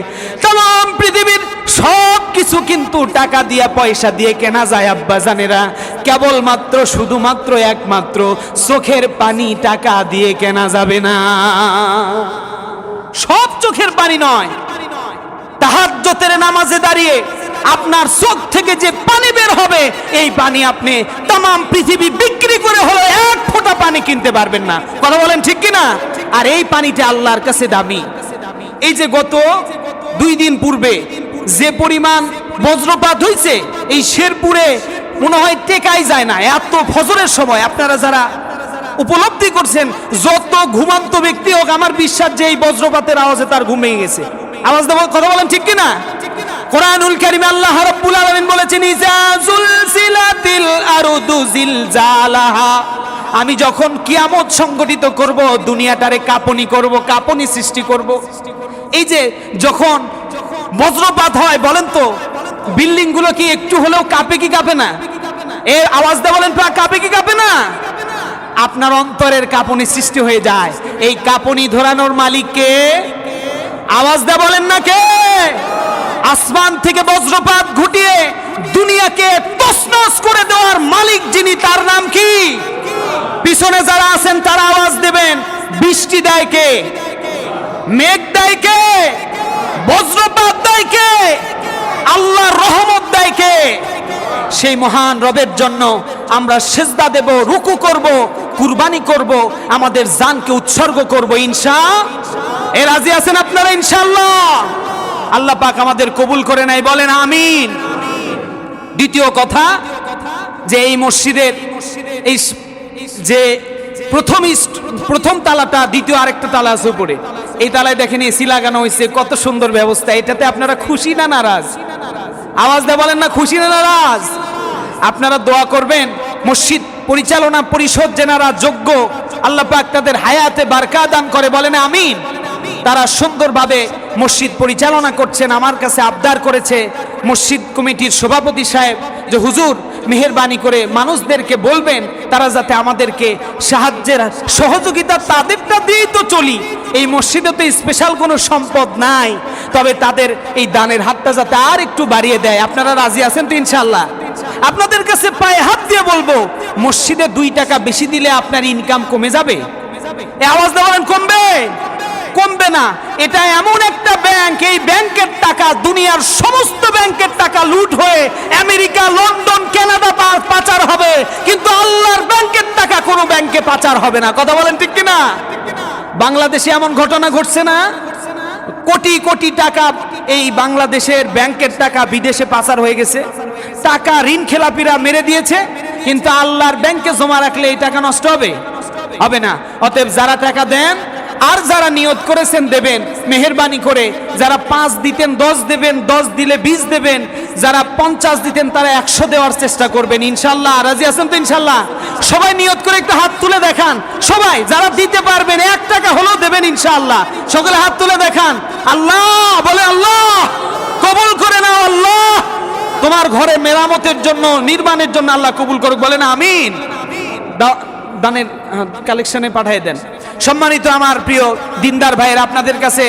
তাম পৃথিবীর সব কিছু কিন্তু টাকা দিয়া পয়সা দিয়ে কেনা যায় আব্বা জানেরা, কেবলমাত্র শুধুমাত্র একমাত্র চোখের পানি টাকা দিয়ে কেনা যাবে না। সব চোখের পানি নয়। তাহাজ্জুদের নামাজে দাঁড়িয়ে আপনার চোখ থেকে যে পানি বের হবে, এই পানি আপনি তাম পৃথিবী বিক্রি করে হলো 1 ফোঁটা পানি কিনতে পারবেন না। কথা বলেন ঠিক কিনা? আর এই পানিটা আল্লাহর কাছে দামি। এই যে গত 2 দিন পূর্বে যে পরিমাণ বজ্রপাত হয়েছে, এই শেরপুরে মনে হয় টেকাই যায় না। এত ফজরের সময় আপনারা যারা উপলব্ধি করছেন, যত ঘুমান্ত ব্যক্তি হোক, আমার বিশ্বাস যে এই বজ্রপাতের আওয়াজে তার ঘুম ভেঙে গেছে। আওয়াজ দেব, কথা বলেন ঠিক কিনা? কোরআনুল কারীমে আল্লাহ রাব্বুল আলামিন বলেছেন, ইজা যুলজিলাতিল আরদু জিলজালাহা। আমি যখন কিয়ামত সংগঠিত করব, দুনিয়াটারে কাঁপুনি করব, কাঁপুনি সৃষ্টি করব। এই যে যখন বজ্রপাত হয়, বলেন তো বিল্ডিং গুলো কি একটু হলেও কাঁপে কি কাঁপে না? এর আওয়াজ দিয়ে বলেন, কাঁপে কি কাঁপে না? আপনার অন্তরের কাঁপুনি সৃষ্টি হয়ে যায়। এই কাঁপুনি ধরানোর মালিক কে? আওয়াজ দিয়ে বলেন না কে? আসমান থেকে বজ্রপাত ঘটিয়ে দুনিয়াকে তছনছ করে দেওয়ার মালিক যিনি, তার নাম কি? পিছনে যারা আছেন তারা আওয়াজ দেবেন। বৃষ্টি দেয় কে? মেঘ দেয় কে? বজ্রপাত দেয় কে? আল্লাহর রহমত দেয় কে? সেই মহান রবের জন্য আমরা সিজদা দেব, রুকু করব, কুরবানি করব, আমাদের জানকে উৎসর্গ করব। ইনশাআল্লাহ। এ রাজি আছেন আপনারা? ইনশাআল্লাহ। আল্লাহ পাক আমাদের কবুল করে নাই, বলেন আমিন। দ্বিতীয় কথা, যে এই মসজিদের এই যে প্রথম তালাটা, দ্বিতীয় আরেকটা তালা আছে উপরে, এই তালায় দেখেন এসি লাগানো হয়েছে, কত সুন্দর ব্যবস্থা। এটাতে আপনারা খুশি না নারাজ? আওয়াজ দিয়ে বলেন না খুশি না নারাজ? আপনারা দোয়া করবেন মসজিদ পরিচালনা পরিষদ যেনারা যোগ্য, আল্লাহ পাক তাদের হায়াতে বারকা দান করে, বলেন আমিন। তারা সুন্দরভাবে মসজিদ পরিচালনা করছেন। আমার কাছে আবদার করেছে মসজিদ কমিটির সভাপতি সাহেব যে হুজুর মেহেরবানি করে মানুষদেরকে বলবেন তারা যাতে আমাদেরকে সাহায্যের সহযোগিতা তাদেরটা দিয়েই তো চলি, এই মসজিদে তো স্পেশাল কোনো সম্পদ নাই, তবে তাদের এই দানের হাতটা যাতে আর একটু বাড়িয়ে দেয়। আপনারা রাজি আছেন তো ইনশাআল্লাহ? আপনাদের কাছে পায়ে হাত দিয়ে বলবো, মসজিদে 2 টাকা বেশি দিলে আপনার ইনকাম কমে যাবে? এই আওয়াজ দেওয়ান, কমবে? কমবে না। এটা এমন একটা ব্যাংক, এই ব্যাংকের টাকা দুনিয়ার সমস্ত ব্যাংকের টাকা লুট হয়ে আমেরিকা, লন্ডন, কানাডা পাচার হবে, কিন্তু আল্লাহর ব্যাংকের টাকা কোনো ব্যাংকে পাচার হবে না। কথা বলেন ঠিক কিনা? বাংলাদেশে এমন ঘটনা ঘটছে না? কোটি কোটি টাকা এই বাংলাদেশের ব্যাংকের টাকা বিদেশে পাচার হয়ে গেছে, টাকা ঋণ খেলাপিরা মেরে দিয়েছে, কিন্তু আল্লাহর ব্যাংকে জমা রাখলে এই টাকা নষ্ট হবে? হবে না। অতএব যারা টাকা দেন আর যারা নিয়ত করেছেন দেবেন, মেহেরবানি করে যারা 5 দিতেন 10 দেবেন, 10 দিলে 20 দেবেন, যারা 50 দিতেন তারা 100 দেওয়ার চেষ্টা করবেন ইনশাআল্লাহ। রাজি আছেন তো ইনশাআল্লাহ? সবাই নিয়ত করে একটু হাত তুলে দেখান। সবাই যারা দিতে পারবেন 1 টাকা হলেও দেবেন ইনশাআল্লাহ। সকলে হাত তুলে দেখান। আল্লাহ বলে, আল্লাহ কবুল করে নাও, আল্লাহ তোমার ঘরে মেরামতের জন্য, নির্মাণের জন্য আল্লাহ কবুল করুক। বলেন আমিন। দানের কালেকশনে পাঠিয়ে দেন। সম্মানিত আমার প্রিয় দিনদার ভাইয়ের, আপনাদের কাছে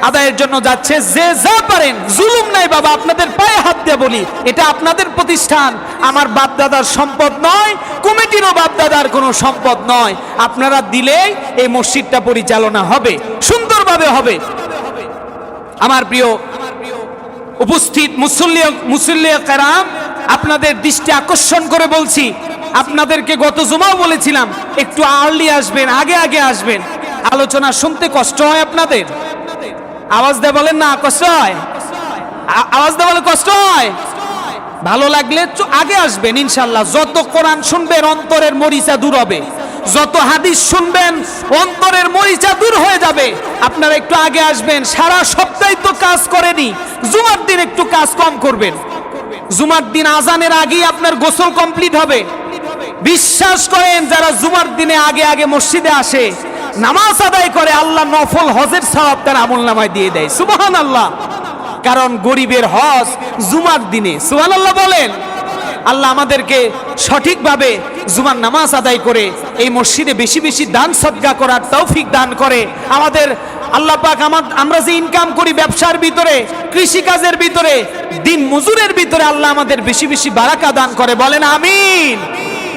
আদায়ের জন্য যাচ্ছে, যে যা পারেন, জুলুম নাই বাবা, আপনাদের পায়ে হাত দিয়ে বলি, এটা আপনাদের প্রতিষ্ঠান, আমার বাপদাদার সম্পদ নয়, কমিটিরও বাপদাদার কোনো সম্পদ নয়। আপনারা দিলেই এই মসজিদটা পরিচালনা হবে, সুন্দরভাবে হবে। আমার প্রিয় উপস্থিত মুসল্লি কেরাম, আপনাদের দৃষ্টি আকর্ষণ করে বলছি, আপনাদেরকে গত জুমাও বলেছিলাম একটু আর্লি আসবেন, আগে আগে আসবেন। আলোচনা শুনতে কষ্ট হয় আপনাদের? আওয়াজ দিয়ে বলেন না, কষ্ট হয়? আওয়াজ দিয়ে বলে কষ্ট হয়? ভালো লাগলে আগে আসবেন ইনশাআল্লাহ। যত কোরআন শুনবেন অন্তরের মরিচা দূর হবে, যত হাদিস শুনবেন অন্তরের মরিচা দূর হয়ে যাবে। আপনারা একটু আগে আসবেন। সারা সপ্তাহে তো কাজ করেনি, জুমার দিন একটু কাজ কম করবেন। জুমার দিন আজানের আগেই আপনার গোসল কমপ্লিট হবে। বিশ্বাস করেন, যারা জুমার দিনে আগে আগে মসজিদে আসে, নামাজ আদায় করে, আল্লাহ নফল হজের সওয়াব তার আমলনামায় দিয়ে দেয়। সুবহানাল্লাহ। কারণ গরিবের হজ জুমার দিনে। সুবহানাল্লাহ বলেন। আল্লাহ আমাদেরকে সঠিকভাবে জুমার নামাজ আদায় করে এই মসজিদে বেশি বেশি দান সদকা করার তৌফিক দান করে। আমাদের আল্লাহ পাক আমরা যে ইনকাম করি ব্যবসার ভিতরে, কৃষিকাজের ভিতরে, দিন মজুরের ভিতরে, আল্লাহ আমাদের বেশি বেশি বারাকা দান করে। বলেন আমিন।